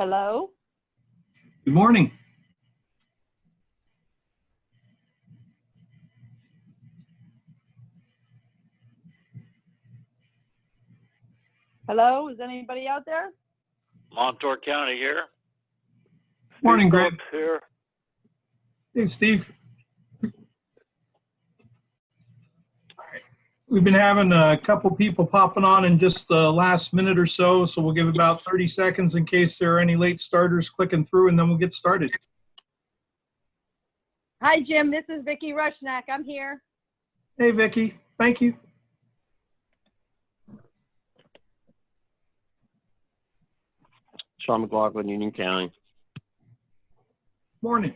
Hello? Good morning. Hello? Is anybody out there? Montour County here. Morning, Steve Greg. Phillips here. Hey, Steve. We've been having a couple people popping on in just the last minute or so, so we'll give about 30 seconds in case there are any late starters clicking through, and then we'll get started. Hi, Jim. This is Vicki Rushnack. I'm here. Hey, Vicki. Thank you. Sean McLaughlin, Union County. Morning.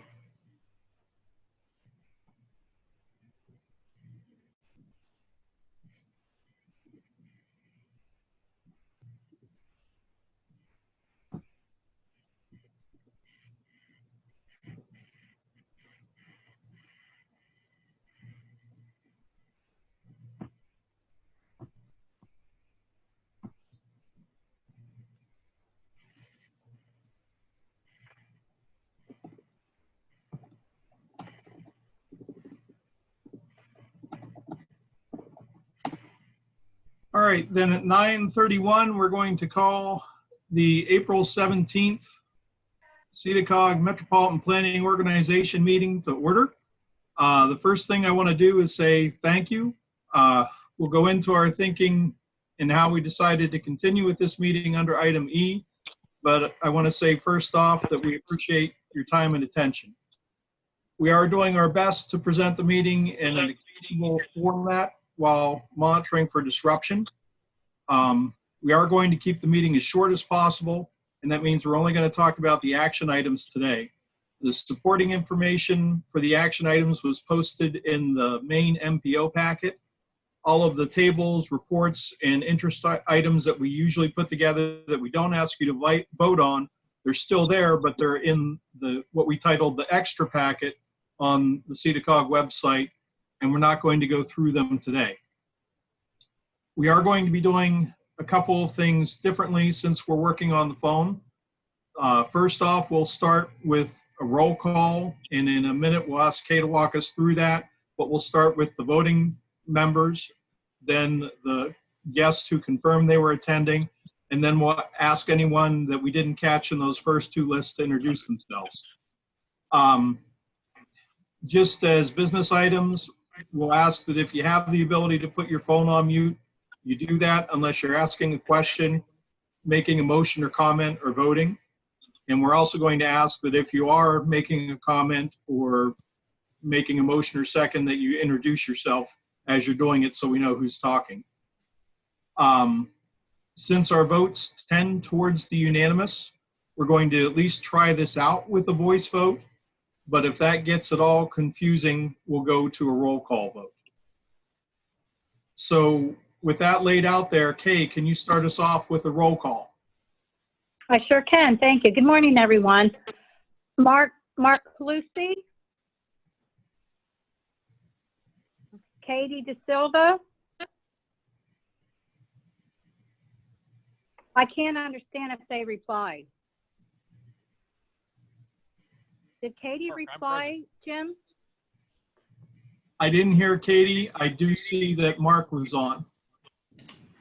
All right, then at 9:31, we're going to call the April 17th SEDA-COG Metropolitan Planning Organization meeting to order. The first thing I want to do is say thank you. We'll go into our thinking and how we decided to continue with this meeting under item E, but I want to say first off that we appreciate your time and attention. We are doing our best to present the meeting in an accessible format while monitoring for disruption. We are going to keep the meeting as short as possible, and that means we're only going to talk about the action items today. The supporting information for the action items was posted in the main MPO packet. All of the tables, reports, and interest items that we usually put together that we don't ask you to vote on, they're still there, but they're in what we titled the extra packet on the SEDA-COG website, and we're not going to go through them today. We are going to be doing a couple of things differently since we're working on the phone. First off, we'll start with a roll call, and in a minute we'll ask Kay to walk us through that, but we'll start with the voting members, then the guests who confirmed they were attending, and then we'll ask anyone that we didn't catch in those first two lists to introduce themselves. Just as business items, we'll ask that if you have the ability to put your phone on mute, you do that unless you're asking a question, making a motion or comment, or voting. And we're also going to ask that if you are making a comment or making a motion or second, that you introduce yourself as you're doing it so we know who's talking. Since our votes tend towards the unanimous, we're going to at least try this out with a voice vote. But if that gets at all confusing, we'll go to a roll call vote. So with that laid out there, Kay, can you start us off with a roll call? I sure can. Thank you. Good morning, everyone. Mark Calusi. Katie De Silva. I can't understand if they replied. Did Katie reply, Jim? I didn't hear Katie. I do see that Mark was on.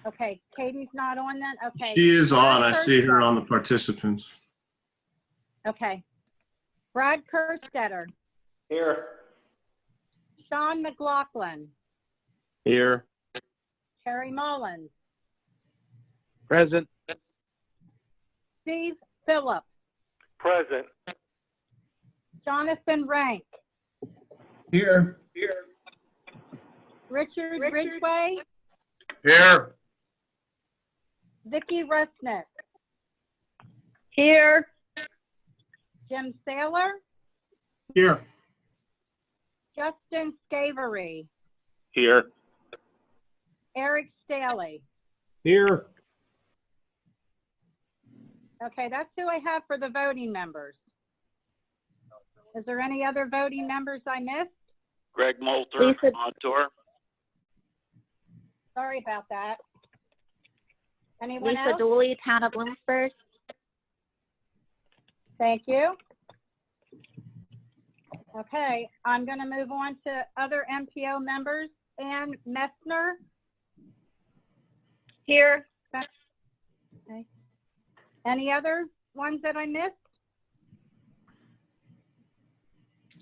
Okay, Katie's not on then? Okay. She is on. Brad I see her Kerstetter. on the participants. Okay. Brad Kerstetter. Here. Sean McLaughlin. Here. Terry Mullins. Present. Steve Phillips. Present. Jonathan Rank. Here. Richard Ridgway. Here. Vicki Rushnack. Here. Jim Saylor. Here. Justin Scavery. Here. Eric Staley. Here. Okay, that's who I have for the voting members. Is there any other voting members I missed? Greg Moulter, Lisa. Montour. Sorry about that. Anyone Lisa else? Dooley, Town of Bloomsburg. Thank you. Okay, I'm going to move on to other MPO members. Ann Messner. Here. Okay. Any other ones that I missed?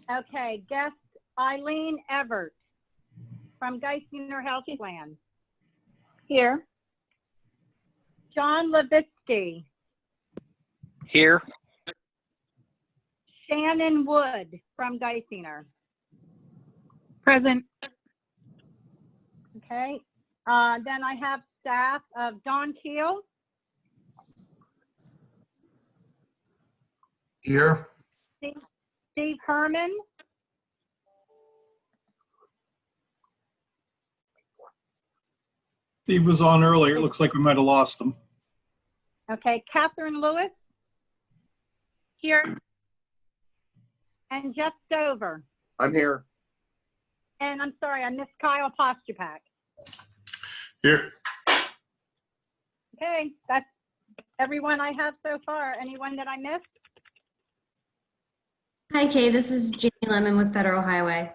Okay, guest Eileen Everett from Geisinger Health Plan. Here. John Levitsky. Here. Shannon Wood from Geisinger. Present. Okay, then I have staff of Don Keel, Here. Steve Herman, Steve was on earlier. It looks like we might have lost him. okay, Catherine Lewis, Here. and Jeff Stover. I'm here. And I'm sorry, I missed Kyle Postupak. Here. Okay, that's everyone I have so far. Anyone that I missed? Hi, Kay. This is Jamie Lemon with Federal Highway.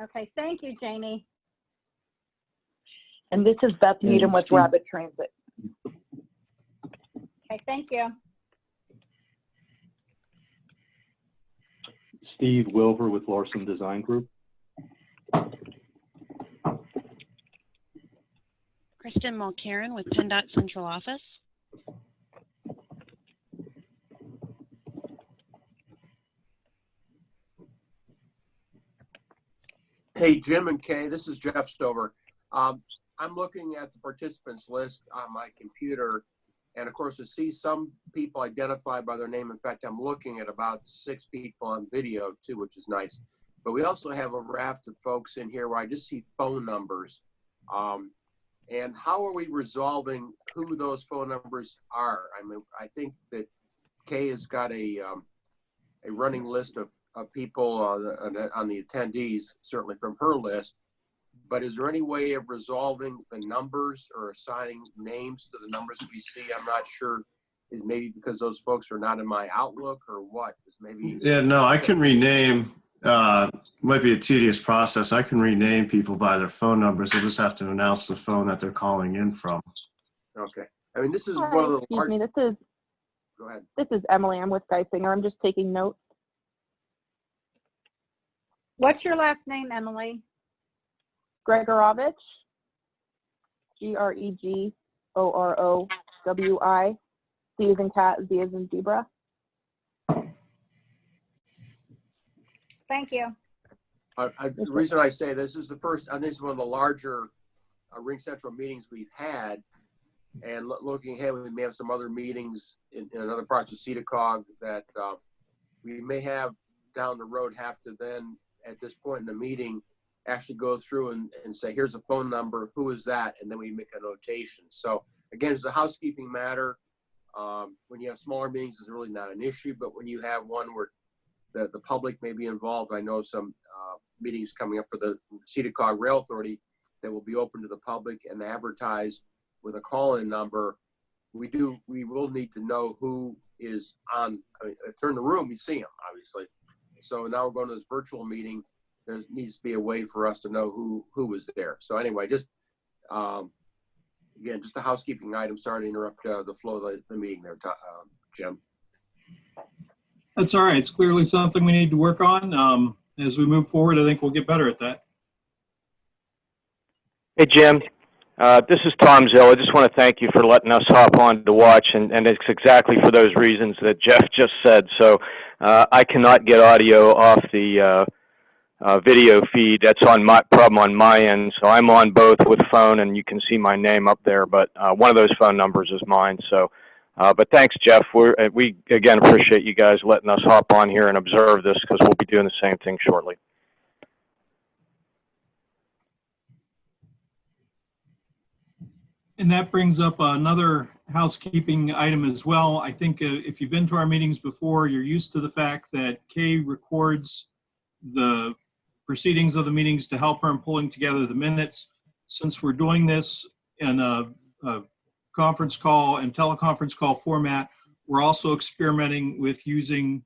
Okay, thank you, Jamie. And this is Beth Needham with Rapid Transit. Okay, thank you. Steve Wilver with Larson Design Group. Kristen Mulcairn with PennDOT Central Office. Hey, Jim and Kay, this is Jeff Stover. I'm looking at the participants list on my computer, and of course, I see some people identified by their name. In fact, I'm looking at about 6 people on video too, which is nice. But we also have a raft of folks in here where I just see phone numbers. And how are we resolving who those phone numbers are? I mean, I think that Kay has got a running list of people on the attendees, certainly from her list. But is there any way of resolving the numbers or assigning names to the numbers we see? I'm not sure. Is maybe because those folks are not in my Outlook or what? Is maybe. Yeah, no, I can rename. Might be a tedious process. I can rename people by their phone numbers. They'll just have to announce the phone that they're calling in from. Okay. I mean, this is Hi, one of the excuse me, this is Go ahead. This is Emily. I'm with Geisinger. I'm just taking notes. What's your last name, Emily? Gregorovich. Gregorouwi. C as in cat, Z as in zebra. Thank you. The reason I say this is the first, and this is one of the larger Ring Central meetings we've had. And looking ahead, we may have some other meetings in other parts of SEDA-COG that we may have down the road have to then, at this point in the meeting, actually go through and say, here's a phone number, who is that? And then we make a notation. So again, it's a housekeeping matter. When you have smaller meetings, it's really not an issue, but when you have one where the public may be involved, I know some meetings coming up for the SEDA-COG Rail Authority that will be open to the public and advertised with a call-in number. We will need to know who is on. I mean, if they're in the room, we see them, obviously. So now we're going to this virtual meeting. There needs to be a way for us to know who was there. So anyway, just again, just a housekeeping item. Sorry to interrupt the flow of the meeting there, Jim. That's all right. It's clearly something we need to work on. As we move forward, I think we'll get better at that. Hey, Jim. This is Tom Zill. I just want to thank you for letting us hop on to watch, and it's exactly for those reasons that Jeff just said. So I cannot get audio off the video feed. That's my problem on my end. So I'm on both with phone, and you can see my name up there, but one of those phone numbers is mine. So, but thanks, Jeff. We again appreciate you guys letting us hop on here and observe this, because we'll be doing the same thing shortly. And that brings up another housekeeping item as well. I think if you've been to our meetings before, you're used to the fact that Kay records the proceedings of the meetings to help her in pulling together the minutes. Since we're doing this in a conference call and teleconference call format, we're also experimenting with using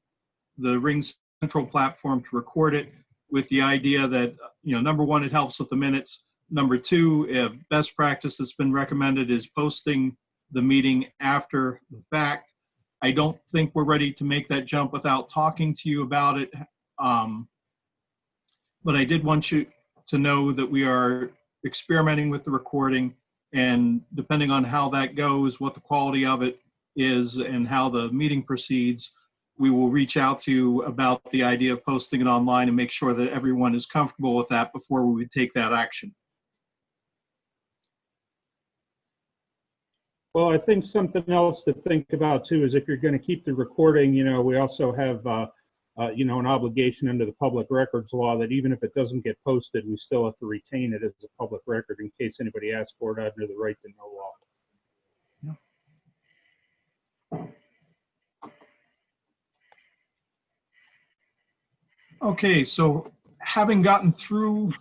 the Ring Central platform to record it, with the idea that, number one, it helps with the minutes. Number two, best practice that's been recommended is posting the meeting after the fact. I don't think we're ready to make that jump without talking to you about it. But I did want you to know that we are experimenting with the recording, and depending on how that goes, what the quality of it is, and how the meeting proceeds, we will reach out to you about the idea of posting it online and make sure that everyone is comfortable with that before we would take that action. Well, I think something else to think about too is if you're going to keep the recording, we also have, an obligation under the public records law that even if it doesn't get posted, we still have to retain it as a public record in case anybody asks for it under the right to know law. Okay, so having gotten through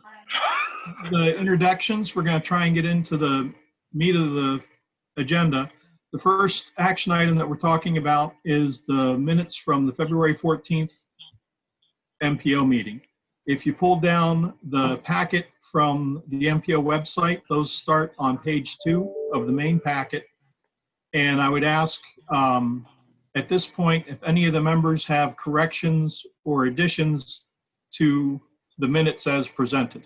the introductions, we're going to try and get into the meat of the agenda. The first action item that we're talking about is the minutes from the February 14th MPO meeting. If you pull down the packet from the MPO website, those start on page 2 of the main packet. And I would ask at this point if any of the members have corrections or additions to the minutes as presented.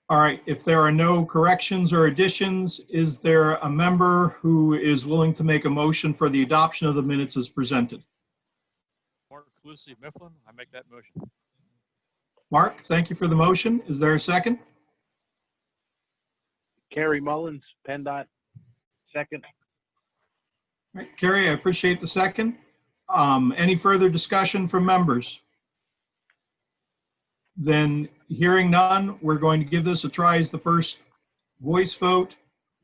All right, if there are no corrections or additions, is there a member who is willing to make a motion for the adoption of the minutes as presented? Mark Lucy Mifflin, I make that motion. Mark, thank you for the motion. Is there a second? Kerry Mullins, PennDOT, second. All right, Kerry, I appreciate the second. Any further discussion from members? Then hearing none, we're going to give this a try as the first voice vote.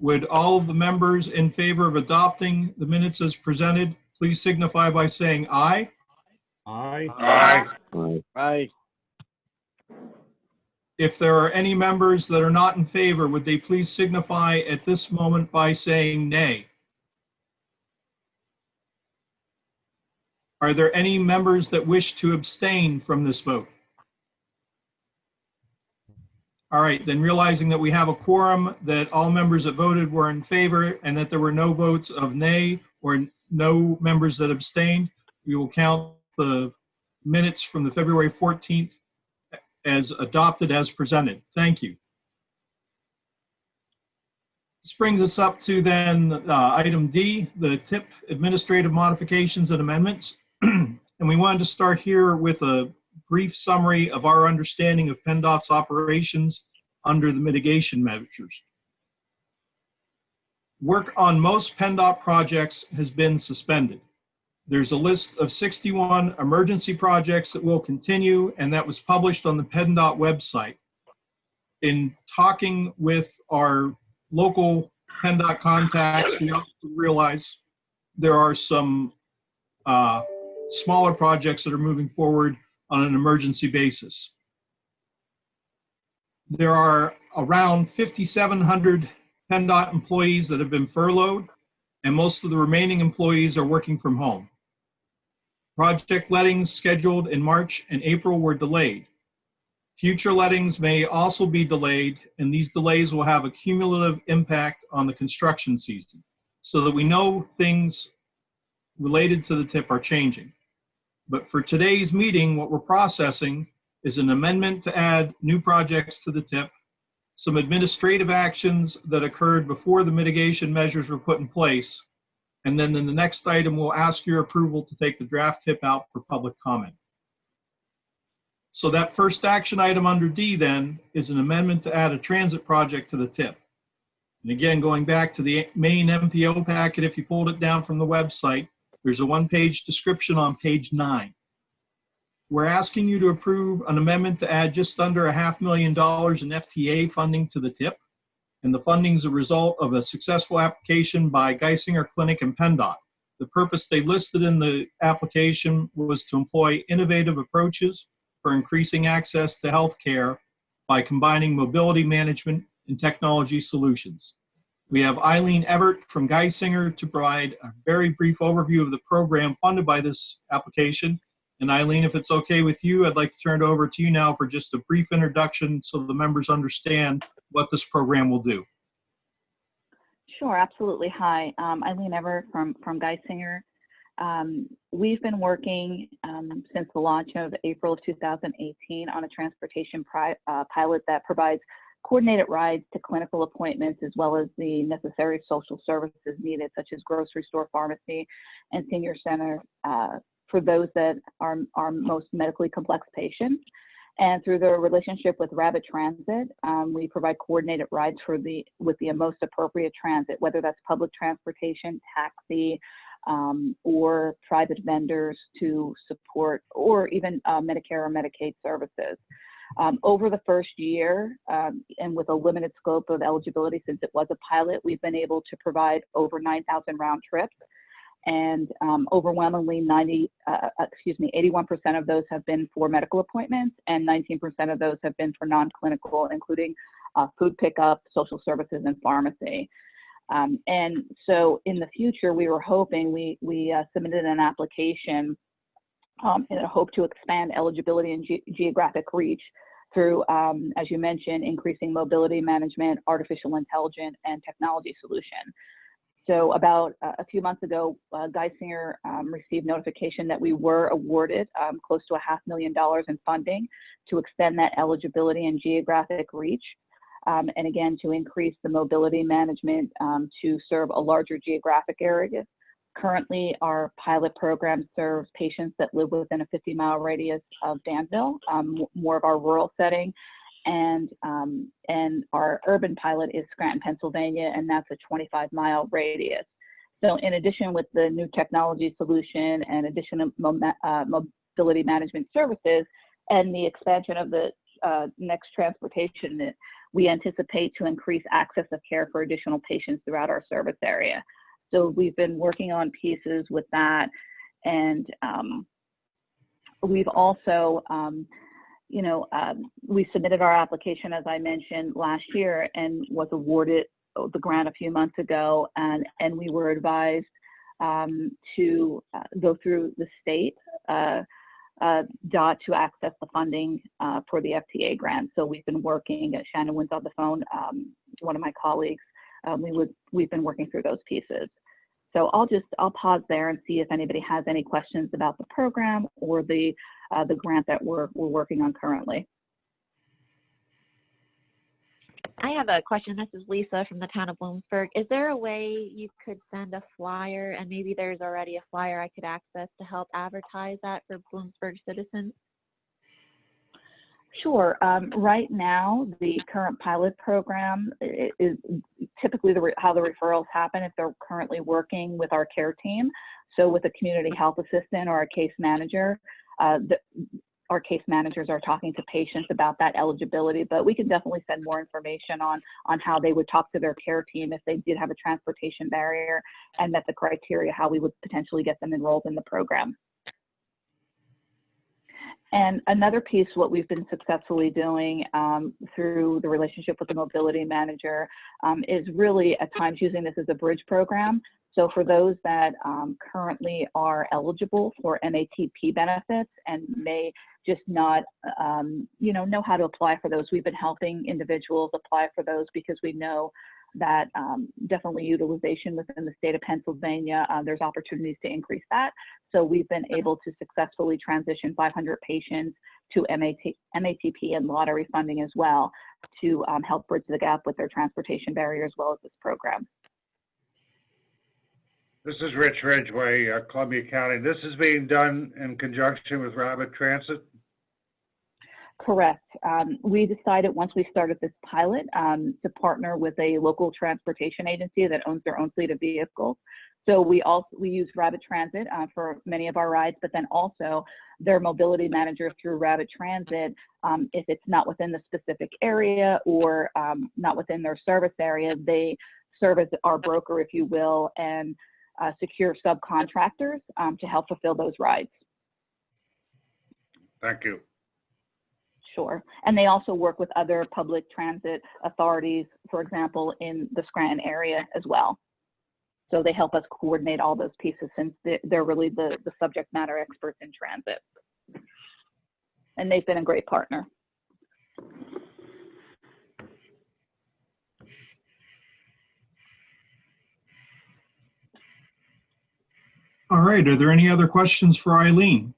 Would all of the members in favor of adopting the minutes as presented, please signify by saying aye. Aye. Aye. Aye. If there are any members that are not in favor, would they please signify at this moment by saying nay? Are there any members that wish to abstain from this vote? All right, then realizing that we have a quorum, that all members that voted were in favor, and that there were no votes of nay or no members that abstained, we will count the minutes from the February 14th as adopted as presented. Thank you. This brings us up to then item D, the TIP administrative modifications and amendments. And we wanted to start here with a brief summary of our understanding of PennDOT's operations under the mitigation measures. Work on most PennDOT projects has been suspended. There's a list of 61 emergency projects that will continue, and that was published on the PennDOT website. In talking with our local PennDOT contacts, we also realize there are some smaller projects that are moving forward on an emergency basis. There are around 5,700 PennDOT employees that have been furloughed, and most of the remaining employees are working from home. Project lettings scheduled in March and April were delayed. Future lettings may also be delayed, and these delays will have a cumulative impact on the construction season, so that we know things related to the TIP are changing. But for today's meeting, what we're processing is an amendment to add new projects to the TIP, some administrative actions that occurred before the mitigation measures were put in place, and then in the next item, we'll ask your approval to take the draft TIP out for public comment. So that first action item under D then is an amendment to add a transit project to the TIP. And again, going back to the main MPO packet, if you pulled it down from the website, there's a one-page description on page 9. We're asking you to approve an amendment to add just under $500,000 in FTA funding to the TIP. And the funding is a result of a successful application by Geisinger Clinic and PennDOT. The purpose they listed in the application was to employ innovative approaches for increasing access to health care by combining mobility management and technology solutions. We have Eileen Everett from Geisinger to provide a very brief overview of the program funded by this application. And Eileen, if it's okay with you, I'd like to turn it over to you now for just a brief introduction so the members understand what this program will do. Sure, absolutely. Hi, Eileen Everett from Geisinger. We've been working since the launch of April of 2018 on a transportation pilot that provides coordinated rides to clinical appointments as well as the necessary social services needed, such as grocery store, pharmacy, and senior center for those that are most medically complex patients. And through the relationship with Rapid Transit, we provide coordinated rides with the most appropriate transit, whether that's public transportation, taxi, or private vendors to support, or even Medicare or Medicaid services. Over the first year, and with a limited scope of eligibility since it was a pilot, we've been able to provide over 9,000 round trips, and overwhelmingly 81% of those have been for medical appointments, and 19% of those have been for non-clinical, including food pickup, social services, and pharmacy. And so in the future, we were hoping, we submitted an application in a hope to expand eligibility and geographic reach through, as you mentioned, increasing mobility management, artificial intelligence, and technology solution. So about a few months ago, Geisinger received notification that we were awarded close to $500,000 in funding to extend that eligibility and geographic reach. And again, to increase the mobility management to serve a larger geographic area. Currently, our pilot program serves patients that live within a 50-mile radius of Danville, more of our rural setting, and our urban pilot is Scranton, Pennsylvania, and that's a 25-mile radius. So in addition with the new technology solution and additional mobility management services and the expansion of the next transportation, we anticipate to increase access of care for additional patients throughout our service area. So we've been working on pieces with that, and we've also, we submitted our application, as I mentioned, last year and was awarded the grant a few months ago, and we were advised to go through the state DOT to access the funding for the FTA grant. So we've been working, Shannon Wynn's on the phone, one of my colleagues, we've been working through those pieces. So I'll pause there and see if anybody has any questions about the program or the grant that we're working on currently. I have a question. This is Lisa from the town of Bloomsburg. Is there a way you could send a flyer, and maybe there's already a flyer I could access to help advertise that for Bloomsburg citizens? Sure. Right now, the current pilot program is typically how the referrals happen if they're currently working with our care team. So with a community health assistant or a case manager, our case managers are talking to patients about that eligibility, but we can definitely send more information on how they would talk to their care team if they did have a transportation barrier and met the criteria, how we would potentially get them enrolled in the program. And another piece, what we've been successfully doing through the relationship with the mobility manager is really at times using this as a bridge program. So for those that currently are eligible for MATP benefits and may just not, know how to apply for those, we've been helping individuals apply for those because we know that definitely utilization within the state of Pennsylvania, there's opportunities to increase that. So we've been able to successfully transition 500 patients to MATP and lottery funding as well to help bridge the gap with their transportation barrier as well as this program. This is Rich Ridgway, Columbia County. This is being done in conjunction with Rapid Transit? Correct. We decided once we started this pilot to partner with a local transportation agency that owns their own fleet of vehicles. So we use Rapid Transit for many of our rides, but then also their mobility manager through Rapid Transit, if it's not within the specific area or not within their service area, they serve as our broker, if you will, and secure subcontractors to help fulfill those rides. Thank you. Sure. And they also work with other public transit authorities, for example, in the Scranton area as well. So they help us coordinate all those pieces since they're really the subject matter experts in transit. And they've been a great partner. All right, are there any other questions for Eileen?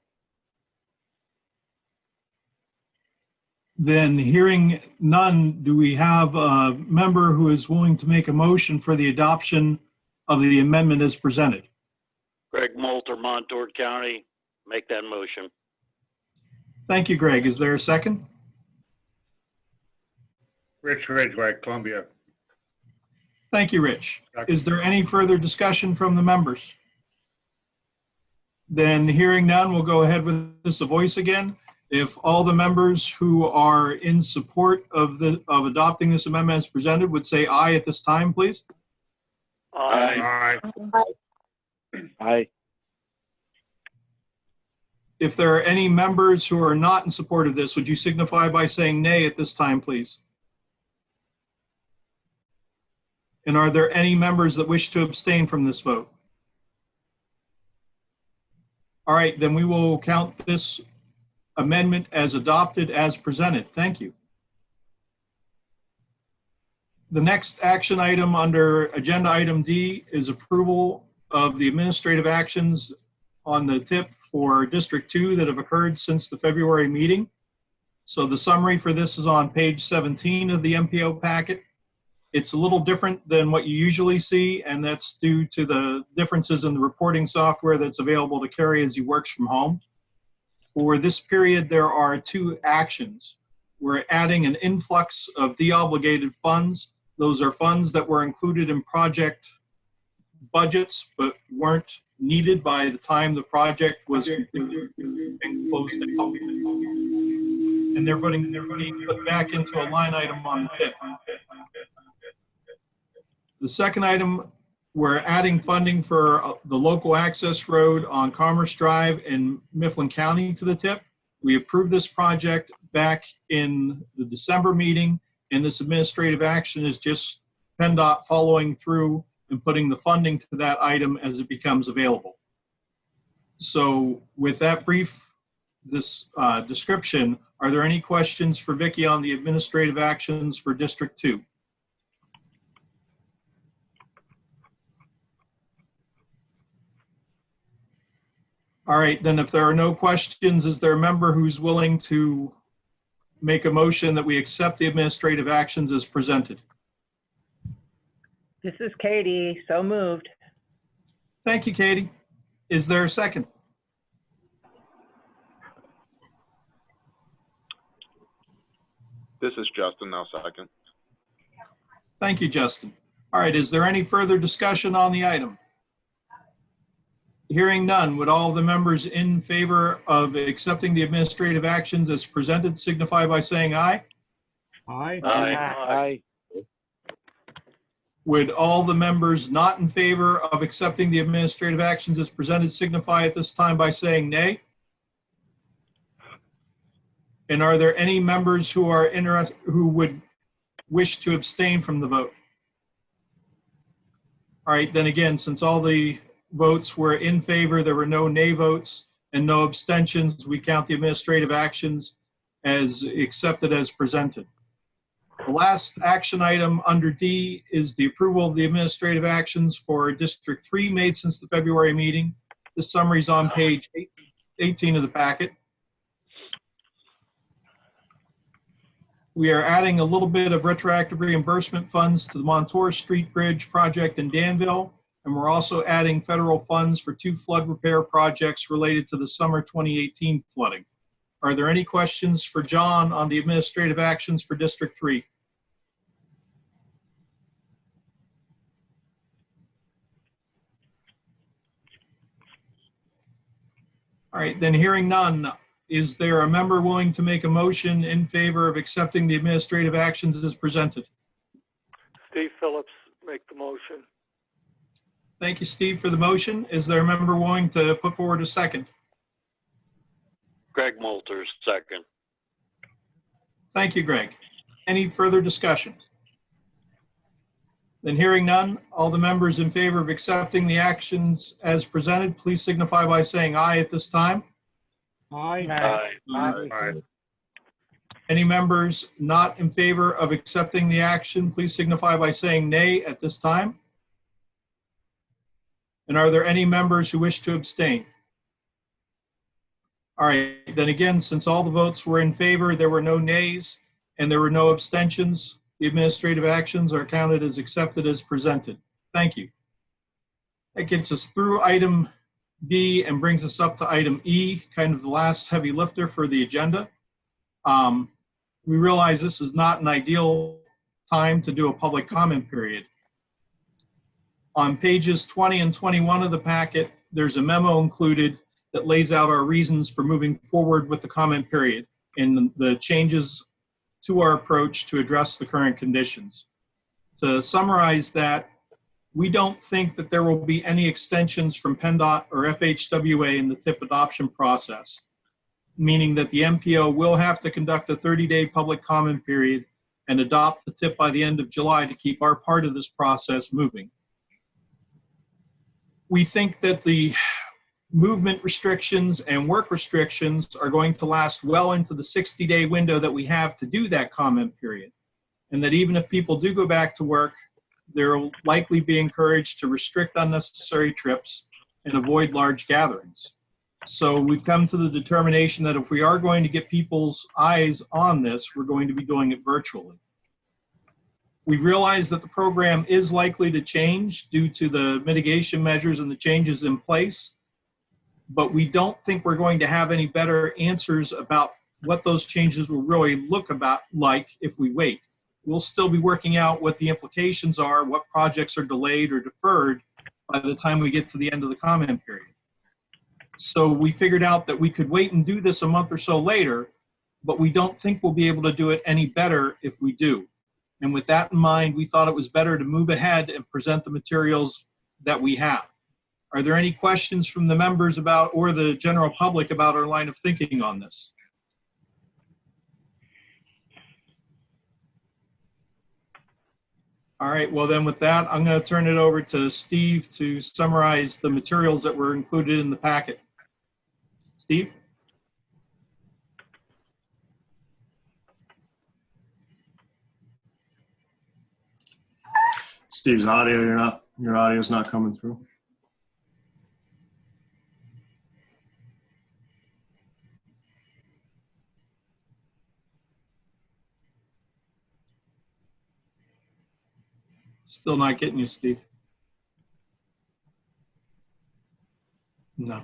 Then hearing none, do we have a member who is willing to make a motion for the adoption of the amendment as presented? Greg Moulter, Montour County, make that motion. Thank you, Greg. Is there a second? Rich Ridgway, Columbia. Thank you, Rich. Is there any further discussion from the members? Then hearing none, we'll go ahead with this a voice again. If all the members who are in support of adopting this amendment as presented would say aye at this time, please. Aye. Aye. If there are any members who are not in support of this, would you signify by saying nay at this time, please? And are there any members that wish to abstain from this vote? All right, then we will count this amendment as adopted as presented. Thank you. The next action item under agenda item D is approval of the administrative actions on the tip for District 2 that have occurred since the February meeting. So the summary for this is on page 17 of the MPO packet. It's a little different than what you usually see, and that's due to the differences in the reporting software that's available to Carrie as he works from home. For this period, there are two actions. We're adding an influx of deobligated funds. Those are funds that were included in project budgets but weren't needed by the time the project was completed and closed out. And they're being put back into a line item on the tip. The second item, we're adding funding for the local access road on Commerce Drive in Mifflin County to the tip. We approved this project back in the December meeting, and this administrative action is just PennDOT following through and putting the funding to that item as it becomes available. So with that brief description, are there any questions for Vicki on the administrative actions for District 2? All right, then if there are no questions, is there a member who's willing to make a motion that we accept the administrative actions as presented? This is Katie, so moved. Thank you, Katie. Is there a second? This is Justin, now second. Thank you, Justin. All right, is there any further discussion on the item? Hearing none, would all the members in favor of accepting the administrative actions as presented signify by saying aye? Aye. Aye. Would all the members not in favor of accepting the administrative actions as presented signify at this time by saying nay? And are there any members who are who would wish to abstain from the vote? All right, then again, since all the votes were in favor, there were no nay votes and no abstentions, we count the administrative actions as accepted as presented. The last action item under D is the approval of the administrative actions for District 3 made since the February meeting. The summary is on page 18 of the packet. We are adding a little bit of retroactive reimbursement funds to the Montour Street Bridge project in Danville, and we're also adding federal funds for 2 flood repair projects related to the summer 2018 flooding. Are there any questions for John on the administrative actions for District 3? All right, then hearing none, is there a member willing to make a motion in favor of accepting the administrative actions as presented? Steve Phillips, make the motion. Thank you, Steve, for the motion. Is there a member willing to put forward a second? Greg Moulter, second. Thank you, Greg. Any further discussion? Then hearing none, all the members in favor of accepting the actions as presented, please signify by saying aye at this time. Aye. Aye. Any members not in favor of accepting the action, please signify by saying nay at this time. And are there any members who wish to abstain? All right, then again, since all the votes were in favor, there were no nays and there were no abstentions, the administrative actions are counted as accepted as presented. Thank you. That gets us through item D and brings us up to item E, kind of the last heavy lifter for the agenda. We realize this is not an ideal time to do a public comment period. On pages 20 and 21 of the packet, there's a memo included that lays out our reasons for moving forward with the comment period and the changes to our approach to address the current conditions. To summarize that, we don't think that there will be any extensions from PennDOT or FHWA in the TIP adoption process, meaning that the MPO will have to conduct a 30-day public comment period and adopt the TIP by the end of July to keep our part of this process moving. We think that the movement restrictions and work restrictions are going to last well into the 60-day window that we have to do that comment period. And that even if people do go back to work, they'll likely be encouraged to restrict unnecessary trips and avoid large gatherings. So we've come to the determination that if we are going to get people's eyes on this, we're going to be doing it virtually. We realize that the program is likely to change due to the mitigation measures and the changes in place, but we don't think we're going to have any better answers about what those changes will really look like if we wait. We'll still be working out what the implications are, what projects are delayed or deferred by the time we get to the end of the comment period. So we figured out that we could wait and do this a month or so later, but we don't think we'll be able to do it any better if we do. And with that in mind, we thought it was better to move ahead and present the materials that we have. Are there any questions from the members about, or the general public about our line of thinking on this? All right, well then with that, I'm going to turn it over to Steve to summarize the materials that were included in the packet. Steve? Steve's audio, your audio's not coming through. Still not getting you, Steve. No.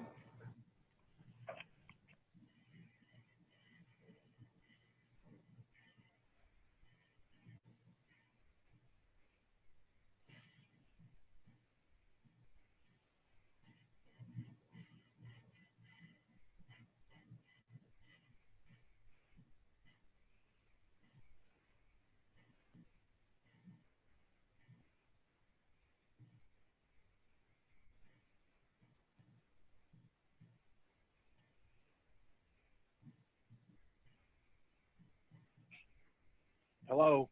Hello.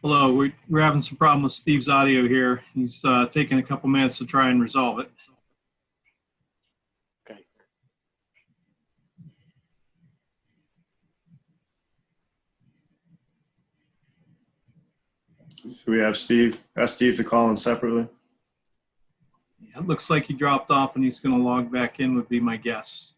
Hello, we're having some problem with Steve's audio here. He's taking a couple minutes to try and resolve it. Okay. Should we have ask Steve to call in separately? Yeah, it looks like he dropped off and he's going to log back in would be my guess.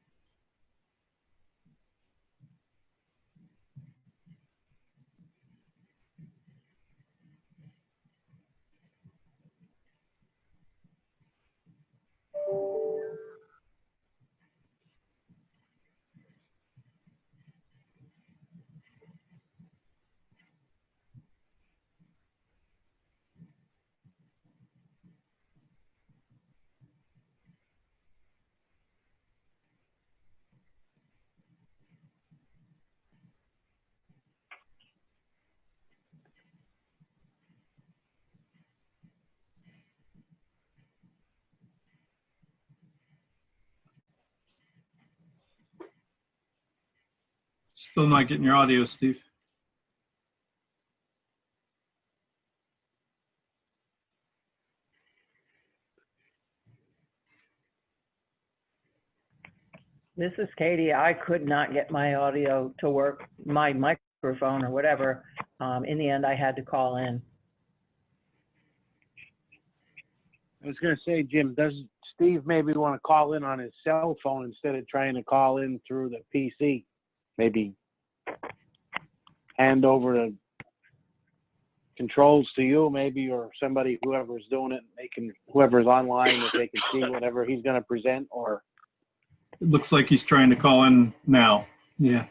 Still not getting your audio, Steve. This is Katie. I could not get my audio to work, my microphone or whatever. In the end, I had to call in. I was going to say, Jim, does Steve maybe want to call in on his cell phone instead of trying to call in through the PC? Maybe hand over the controls to you, maybe, or somebody, whoever's doing it, whoever's online, if they can see whatever he's going to present, or. It looks like he's trying to call in now. Yeah.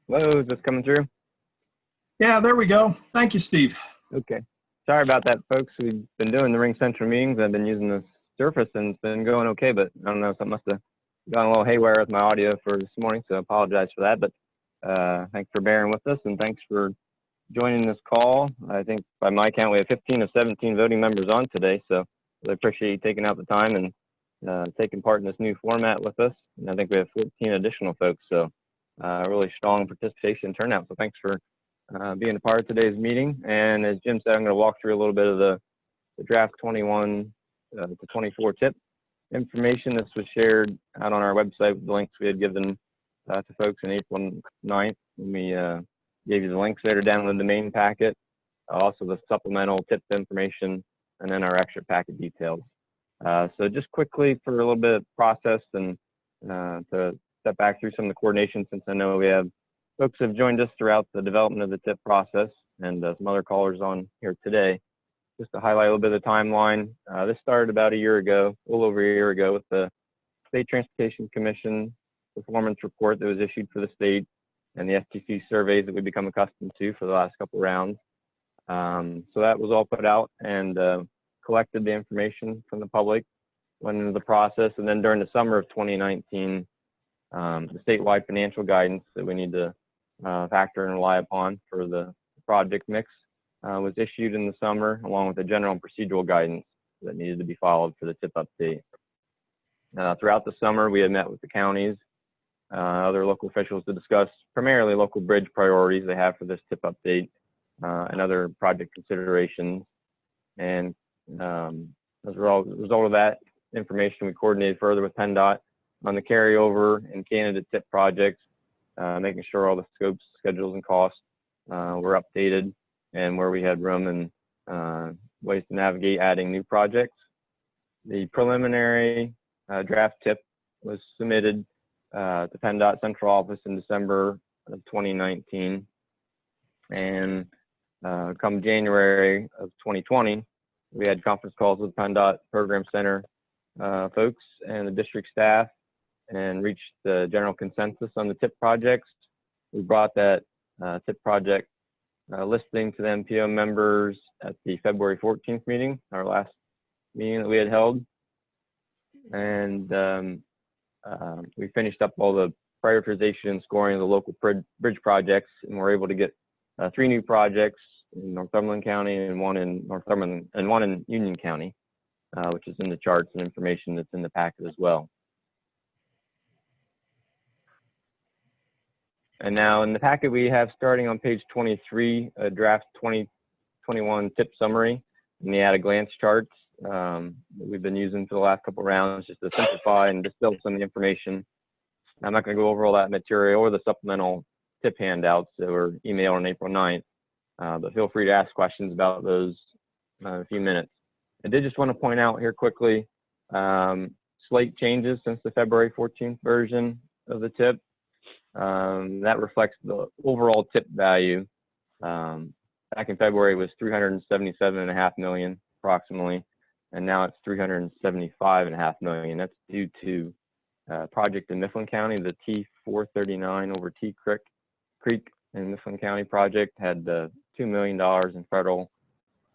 Hello, is this coming through? Yeah, there we go. Thank you, Steve. Okay. Sorry about that, folks. We've been doing the Ring Central meetings. I've been using the Surface and it's been going okay, but I don't know, something must have gone a little haywire with my audio for this morning, so I apologize for that. But thanks for bearing with us and thanks for joining this call. I think by my count, we have 15 of 17 voting members on today, so I appreciate you taking out the time and taking part in this new format with us. And I think we have 14 additional folks, so really strong participation and turnout. So thanks for being a part of today's meeting. And as Jim said, I'm going to walk through a little bit of the draft 21 to 24 tip information. This was shared out on our website with the links we had given to folks on April 9th. When we gave you the links there to download the main packet, also the supplemental tip information, and then our extra packet details. So just quickly for a little bit of process and to step back through some of the coordination, since I know we have folks who have joined us throughout the development of the tip process and some other callers on here today. Just to highlight a little bit of the timeline, this started about a year ago, a little over a year ago, with the State Transportation Commission performance report that was issued for the state and the STC surveys that we've become accustomed to for the last couple rounds. So that was all put out and collected the information from the public, went into the process, and then during the summer of 2019, the statewide financial guidance that we need to factor and rely upon for the project mix was issued in the summer, along with the general and procedural guidance that needed to be followed for the tip update. Throughout the summer, we had met with the counties, other local officials to discuss primarily local bridge priorities they have for this tip update and other project considerations. And as a result of that information, we coordinated further with PennDOT on the carryover and candidate tip projects, making sure all the scopes, schedules, and costs were updated and where we had room and ways to navigate adding new projects. The preliminary draft tip was submitted to PennDOT Central Office in December of 2019. And come January of 2020, we had conference calls with PennDOT Program Center folks and the district staff and reached the general consensus on the tip projects. We brought that tip project listing to the MPO members at the February 14th meeting, our last meeting that we had held. And we finished up all the prioritization and scoring of the local bridge projects, and we're able to get 3 new projects in Northumberland County and one in Northumberland and one in Union County, which is in the charts and information that's in the packet as well. And now in the packet we have, starting on page 23, a draft 2021 tip summary and the at-a-glance charts that we've been using for the last couple rounds just to simplify and distill some of the information. I'm not going to go over all that material or the supplemental tip handouts that were emailed on April 9th, but feel free to ask questions about those in a few minutes. I did just want to point out here quickly, slight changes since the February 14th version of the tip. That reflects the overall tip value back in February was 377.5 million approximately, and now it's 375.5 million. That's due to project in Mifflin County, the T439 over T Creek in Mifflin County project had $2 million in federal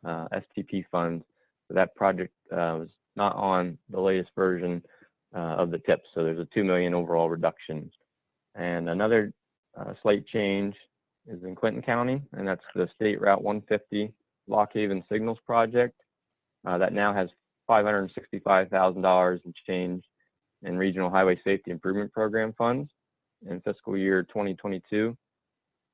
STP funds. So that project was not on the latest version of the TIP, so there's a $2 million overall reduction. And another slight change is in Clinton County, and that's the State Route 150 Lock Haven Signals project. That now has $565,000 in change in Regional Highway Safety Improvement Program funds in fiscal year 2022.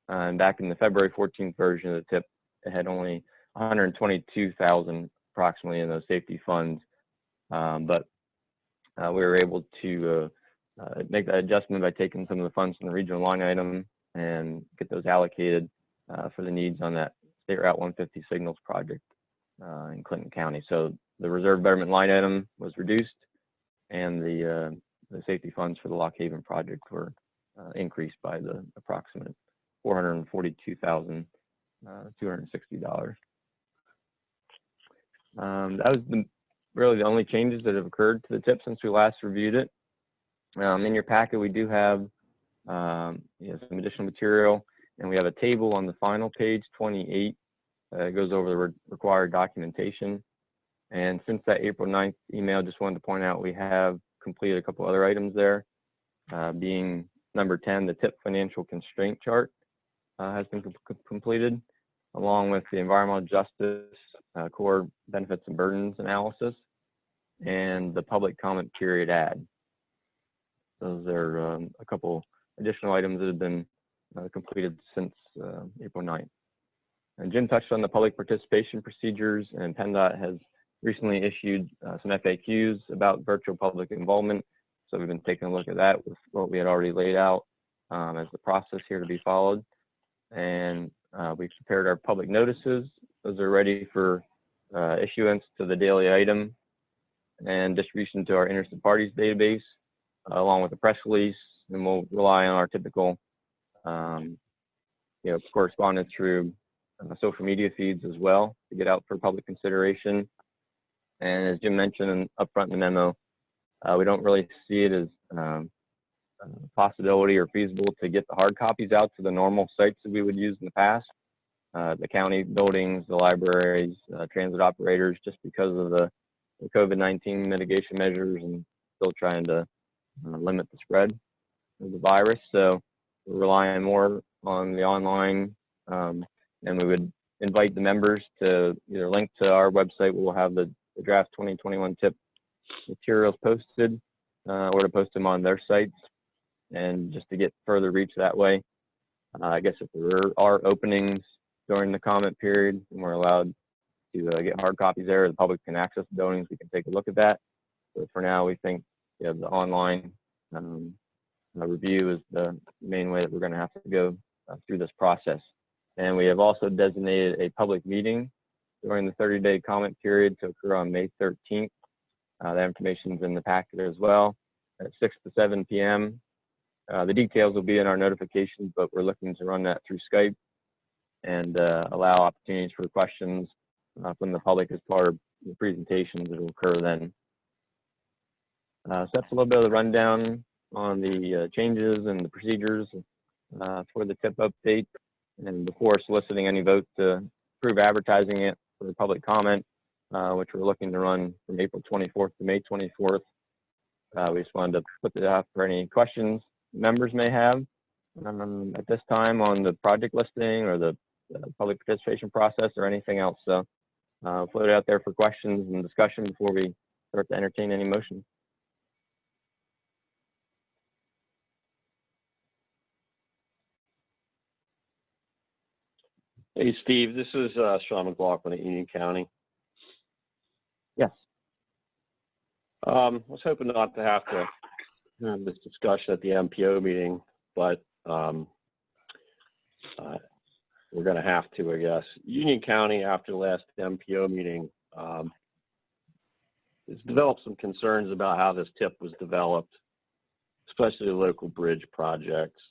And back in the February 14th version of the TIP, it had only 122,000 approximately in those safety funds. But we were able to make that adjustment by taking some of the funds from the regional line item and get those allocated for the needs on that State Route 150 signals project in Clinton County. So the reserve betterment line item was reduced, and the safety funds for the Lock Haven project were increased by the approximate $442,260. That was really the only changes that have occurred to the TIP since we last reviewed it. In your packet, we do have some additional material, and we have a table on the final page, 28. It goes over the required documentation. And since that April 9th email, just wanted to point out we have completed a couple other items there, being number 10, the TIP financial constraint chart has been completed, along with the environmental justice core benefits and burdens analysis and the public comment period ad. Those are a couple additional items that have been completed since April 9th. And Jim touched on the public participation procedures, and PennDOT has recently issued some FAQs about virtual public involvement. So we've been taking a look at that with what we had already laid out as the process here to be followed. And we've prepared our public notices. Those are ready for issuance to the daily item and distribution to our interested parties database, along with the press release. And we'll rely on our typical correspondence through social media feeds as well to get out for public consideration. And as Jim mentioned up front in the memo, we don't really see it as a possibility or feasible to get the hard copies out to the normal sites that we would use in the past, the county buildings, the libraries, transit operators, just because of the COVID-19 mitigation measures and still trying to limit the spread of the virus. So we're relying more on the online, and we would invite the members to either link to our website, where we'll have the draft 2021 TIP materials posted, or to post them on their sites, and just to get further reach that way. I guess if there are openings during the comment period and we're allowed to get hard copies there, the public can access the buildings, we can take a look at that. But for now, we think the online review is the main way that we're going to have to go through this process. And we have also designated a public meeting during the 30-day comment period to occur on May 13th. That information is in the packet as well, at 6 to 7 p.m. The details will be in our notifications, but we're looking to run that through Skype and allow opportunities for questions from the public as part of the presentations that will occur then. So that's a little bit of the rundown on the changes and the procedures for the TIP update. And before soliciting any vote to approve advertising it for public comment, which we're looking to run from April 24th to May 24th, we just wanted to put it out for any questions members may have at this time on the project listing or the public participation process or anything else. So float it out there for questions and discussion before we start to entertain any motion. Hey, Steve, this is Sean McLaughlin at Union County. Yes. I was hoping not to have to have this discussion at the MPO meeting, but we're going to have to, I guess. Union County, after the last MPO meeting, has developed some concerns about how this TIP was developed, especially the local bridge projects.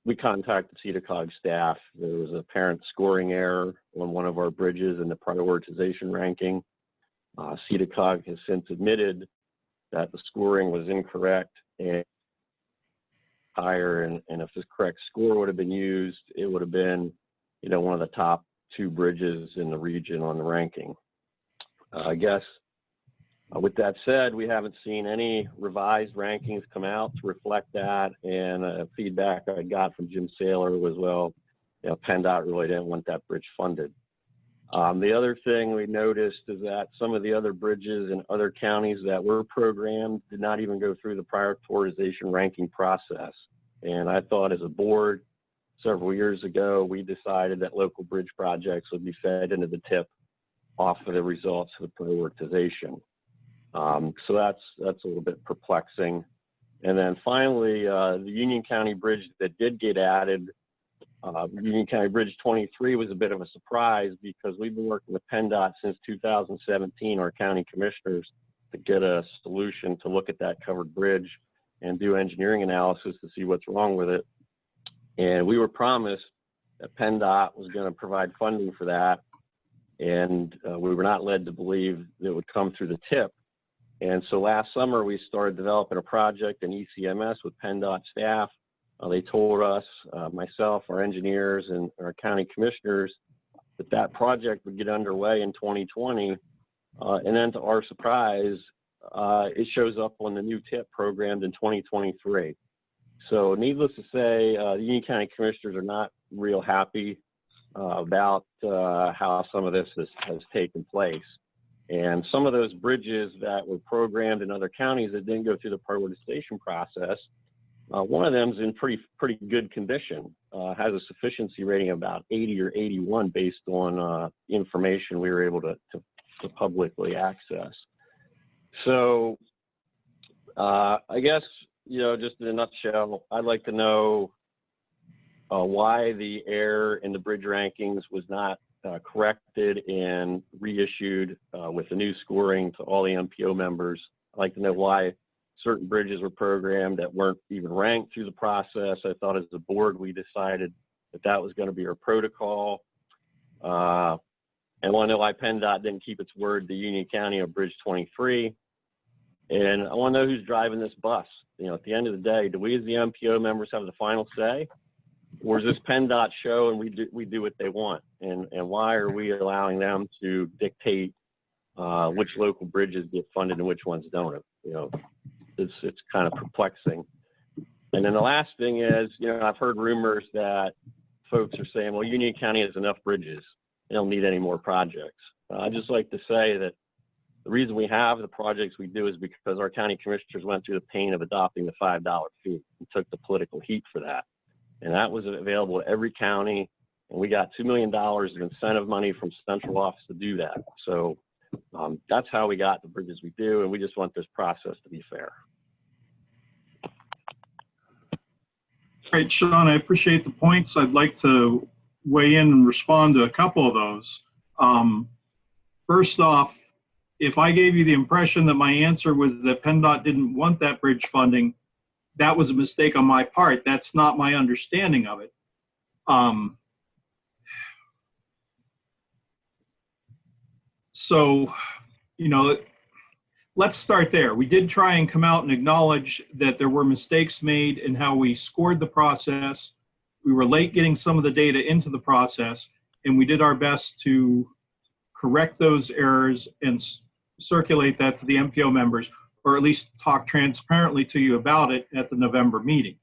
we contacted SEDA-COG staff. There was a apparent scoring error on one of our bridges in the prioritization ranking. SEDA-COG has since admitted that the scoring was incorrect and higher, and if the correct score would have been used, it would have been, you know, one of the top 2 bridges in the region on the ranking. I guess with that said, we haven't seen any revised rankings come out to reflect that, and feedback I got from Jim Saylor was, well, you know, PennDOT really didn't want that bridge funded. The other thing we noticed is that some of the other bridges in other counties that were programmed did not even go through the prioritization ranking process. And I thought as a board several years ago, we decided that local bridge projects would be fed into the TIP off of the results of the prioritization. So that's a little bit perplexing. And then finally, the Union County Bridge that did get added, Union County Bridge 23 was a bit of a surprise because we've been working with PennDOT since 2017, our county commissioners, to get a solution to look at that covered bridge and do engineering analysis to see what's wrong with it. And we were promised that PennDOT was going to provide funding for that. And we were not led to believe that it would come through the TIP. And so last summer, we started developing a project in ECMS with PennDOT staff. They told us, myself, our engineers, and our county commissioners, that that project would get underway in 2020. And then to our surprise, it shows up on the new TIP programmed in 2023. So needless to say, the Union County commissioners are not real happy about how some of this has taken place. And some of those bridges that were programmed in other counties that didn't go through the prioritization process, one of them is in pretty good condition, has a sufficiency rating of about 80 or 81 based on information we were able to publicly access. So I guess, you know, just in a nutshell, I'd like to know why the error in the bridge rankings was not corrected and reissued with the new scoring to all the MPO members. I'd like to know why certain bridges were programmed that weren't even ranked through the process. I thought as a board, we decided that that was going to be our protocol. And I want to know why PennDOT didn't keep its word to Union County on Bridge 23. And I want to know who's driving this bus. You know, at the end of the day, do we as the MPO members have the final say? Or is this PennDOT show and we do what they want? And why are we allowing them to dictate which local bridges get funded and which ones don't? You know, it's kind of perplexing. And then the last thing is, you know, I've heard rumors that folks are saying, well, Union County has enough bridges. They don't need any more projects. I'd just like to say that the reason we have the projects we do is because our county commissioners went through the pain of adopting the $5 fee and took the political heat for that. And that was available to every county. And we got $2 million of incentive money from central office to do that. So that's how we got the bridges we do. And we just want this process to be fair. All right, Sean, I appreciate the points. I'd like to weigh in and respond to a couple of those. First off, if I gave you the impression that my answer was that PennDOT didn't want that bridge funding, that was a mistake on my part. That's not my understanding of it. So, you know, let's start there. We did try and come out and acknowledge that there were mistakes made in how we scored the process. We were late getting some of the data into the process, and we did our best to correct those errors and circulate that to the MPO members, or at least talk transparently to you about it at the November meeting.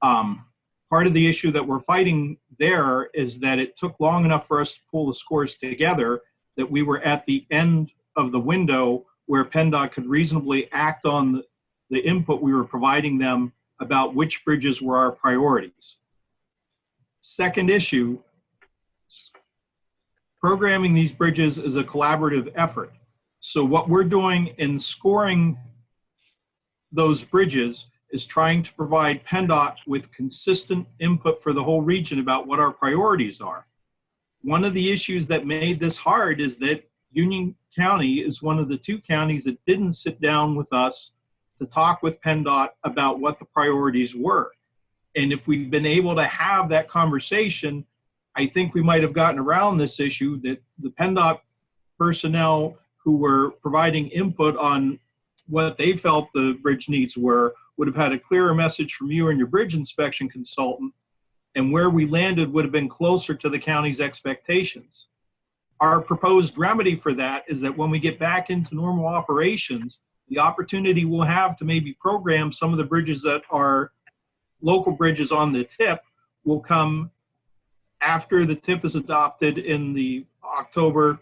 Part of the issue that we're fighting there is that it took long enough for us to pull the scores together that we were at the end of the window where PennDOT could reasonably act on the input we were providing them about which bridges were our priorities. Second issue, programming these bridges is a collaborative effort. So what we're doing in scoring those bridges is trying to provide PennDOT with consistent input for the whole region about what our priorities are. One of the issues that made this hard is that Union County is one of the 2 counties that didn't sit down with us to talk with PennDOT about what the priorities were. And if we'd been able to have that conversation, I think we might have gotten around this issue that the PennDOT personnel who were providing input on what they felt the bridge needs were would have had a clearer message from you and your bridge inspection consultant, and where we landed would have been closer to the county's expectations. Our proposed remedy for that is that when we get back into normal operations, the opportunity we'll have to maybe program some of the bridges that are local bridges on the tip will come after the tip is adopted in the October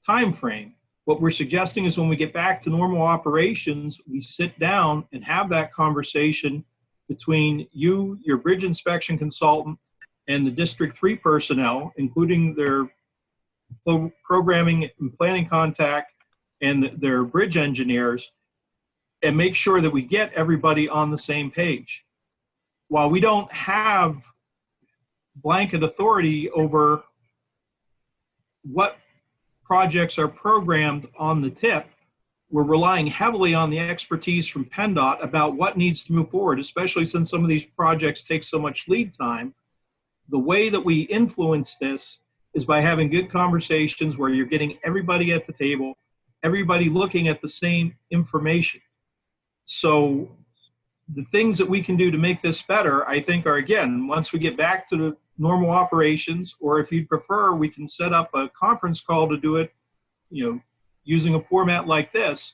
timeframe. What we're suggesting is when we get back to normal operations, we sit down and have that conversation between you, your bridge inspection consultant, and the District 3 personnel, including their programming and planning contact and their bridge engineers, and make sure that we get everybody on the same page. While we don't have blanket authority over what projects are programmed on the tip, we're relying heavily on the expertise from PennDOT about what needs to move forward, especially since some of these projects take so much lead time. The way that we influence this is by having good conversations where you're getting everybody at the table, everybody looking at the same information. So the things that we can do to make this better, I think, are, again, once we get back to the normal operations, or if you'd prefer, we can set up a conference call to do it, using a format like this.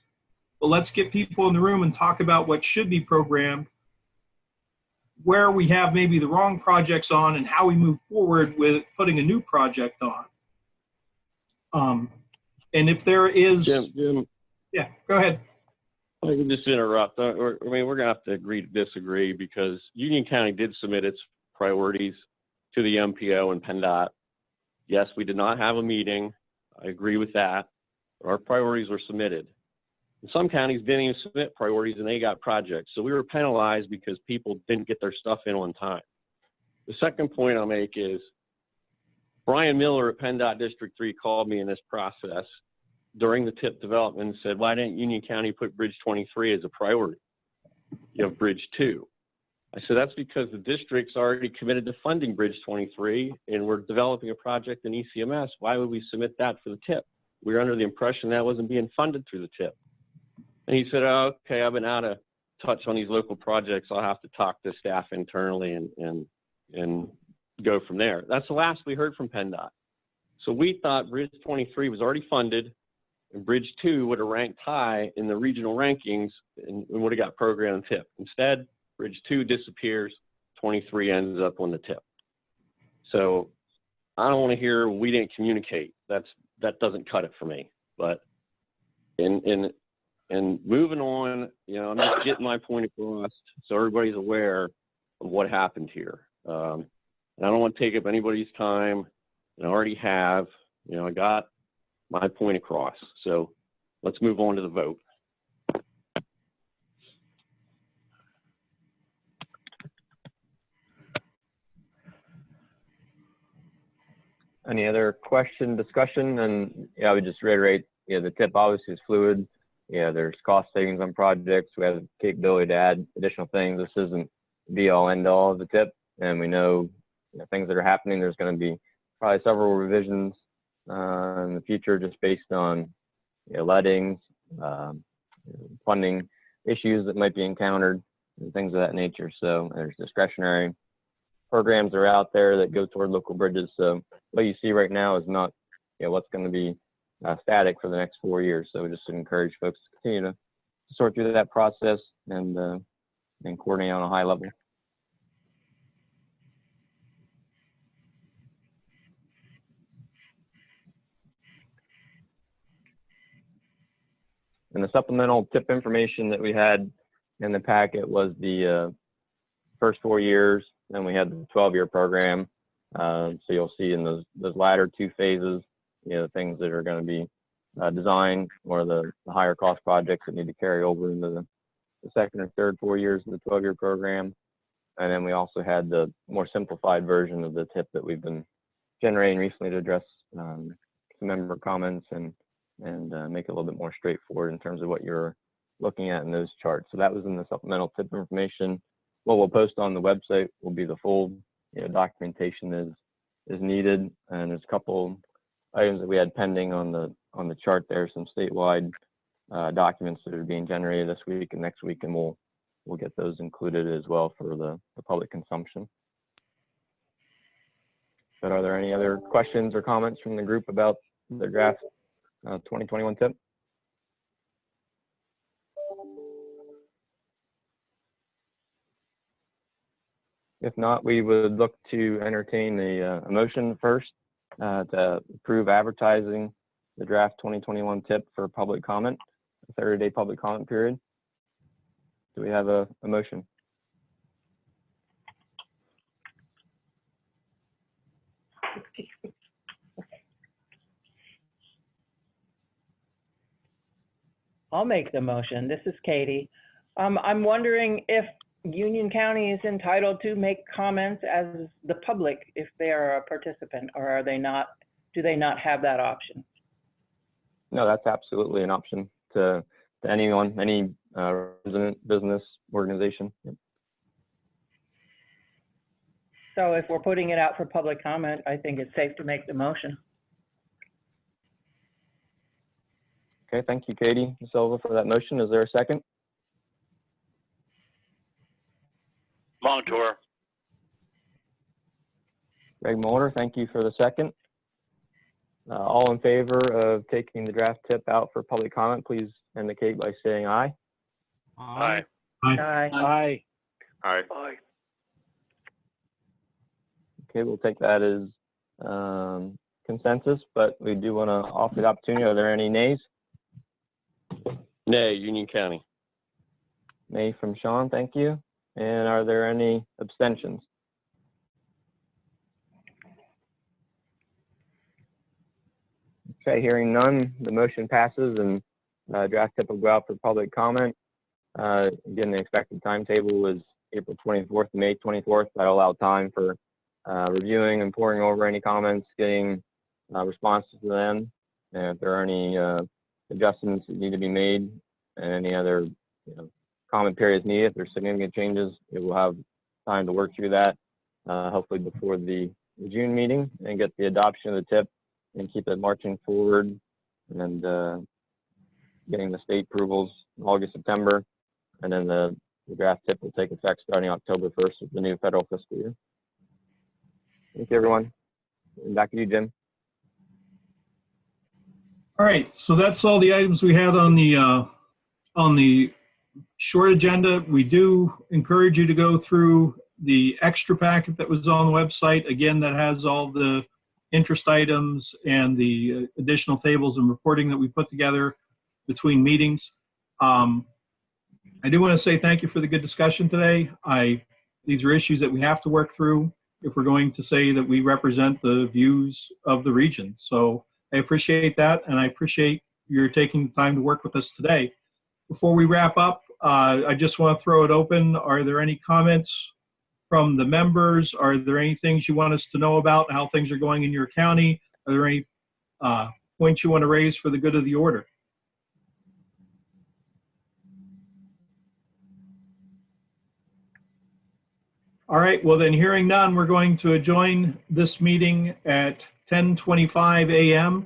But let's get people in the room and talk about what should be programmed, where we have maybe the wrong projects on, and how we move forward with putting a new project on. And if there is... Jim. Yeah, go ahead. I can just interrupt. I mean, we're going to have to agree to disagree, because Union County did submit its priorities to the MPO and PennDOT. Yes, we did not have a meeting. I agree with that. Our priorities were submitted. And some counties didn't even submit priorities, and they got projects. So we were penalized because people didn't get their stuff in on time. The second point I'll make is Brian Miller at PennDOT District 3 called me in this process during the TIP development and said, why didn't Union County put Bridge 23 as a priority? You have Bridge 2. I said, that's because the district's already committed to funding Bridge 23, and we're developing a project in ECMS. Why would we submit that for the TIP? We were under the impression that wasn't being funded through the TIP. And he said, oh, okay, I've been out of touch on these local projects. I'll have to talk to staff internally and go from there. That's the last we heard from PennDOT. So we thought Bridge 23 was already funded, and Bridge 2 would have ranked high in the regional rankings and would have got programmed TIP. Instead, Bridge 2 disappears, 23 ends up on the TIP. So I don't want to hear we didn't communicate. That doesn't cut it for me. But in moving on, I'm just getting my point across so everybody's aware of what happened here. And I don't want to take up anybody's time, and I already have. I got my point across. So let's move on to the vote. Any other question, discussion? And I would just reiterate, the TIP obviously is fluid. There's cost savings on projects. We have the capability to add additional things. This isn't be all end all of the TIP. And we know, things that are happening, there's going to be probably several revisions in the future just based on lettings, funding issues that might be encountered and things of that nature. So there's discretionary programs that are out there that go toward local bridges. So what you see right now is not what's going to be static for the next 4 years. So we just encourage folks to continue to sort through that process and coordinate on a high level. And the supplemental TIP information that we had in the packet was the first 4 years, and we had the 12-year program. So you'll see in those latter two phases, things that are going to be designed, or the higher cost projects that need to carry over into the second or third 4 years of the 12-year program. And then we also had the more simplified version of the TIP that we've been generating recently to address some member comments and make it a little bit more straightforward in terms of what you're looking at in those charts. So that was in the supplemental TIP information. what we'll post on the website will be the full, documentation is needed, and there's a couple items that we had pending on the chart there, some statewide documents that are being generated this week and next week, and we'll get those included as well for the public consumption. But are there any other questions or comments from the group about the draft 2021 tip? If not, we would look to entertain a motion first to approve advertising the draft 2021 tip for public comment, a 30-day public comment period. Do we have a motion? I'll make the motion. This is Katie. I'm wondering if Union County is entitled to make comments as the public if they are a participant, or are they not? Do they not have that option? No, that's absolutely an option to anyone, any resident, business, organization. Yep. So if we're putting it out for public comment, I think it's safe to make the motion. Okay, thank you, Katie Silva, for that motion. Is there a second? Montour. Greg Mulder, thank you for the second. All in favor of taking the draft tip out for public comment, please indicate by saying aye. Aye. Aye. Aye. Aye. Okay, we'll take that as consensus, but we do want to offer the opportunity. Are there any nays? Nay, Union County. Nay from Sean, thank you. And are there any abstentions? Okay, hearing none, the motion passes and draft tip will go out for public comment. Again, the expected timetable is April 24th to May 24th. That'll allow time for reviewing and pouring over any comments, getting responses to them. And if there are any adjustments that need to be made and any other comment periods needed, if there's significant changes, it will have time to work through that, hopefully before the June meeting, and get the adoption of the tip and keep it marching forward, and getting the state approvals in August, September, and then the draft tip will take effect starting October 1st of the new federal fiscal year. Thank you, everyone. And back to you, Jim. All right, so that's all the items we had on the short agenda. We do encourage you to go through the extra packet that was on the website. Again, that has all the interest items and the additional tables and reporting that we put together between meetings. I do want to say thank you for the good discussion today. These are issues that we have to work through if we're going to say that we represent the views of the region. So I appreciate that, and I appreciate your taking time to work with us today. Before we wrap up, I just want to throw it open. Are there any comments from the members? Are there any things you want us to know about how things are going in your county? Are there any points you want to raise for the good of the order? All right, well then, hearing none, we're going to adjourn this meeting at 10:25 a.m.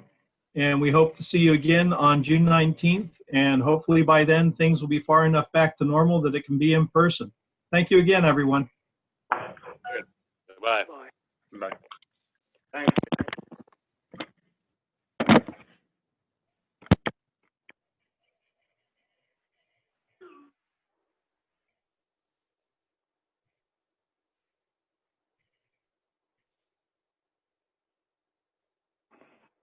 and we hope to see you again on June 19th, and hopefully by then things will be far enough back to normal that it can be in person. Thank you again, everyone. Bye. Bye. Thanks.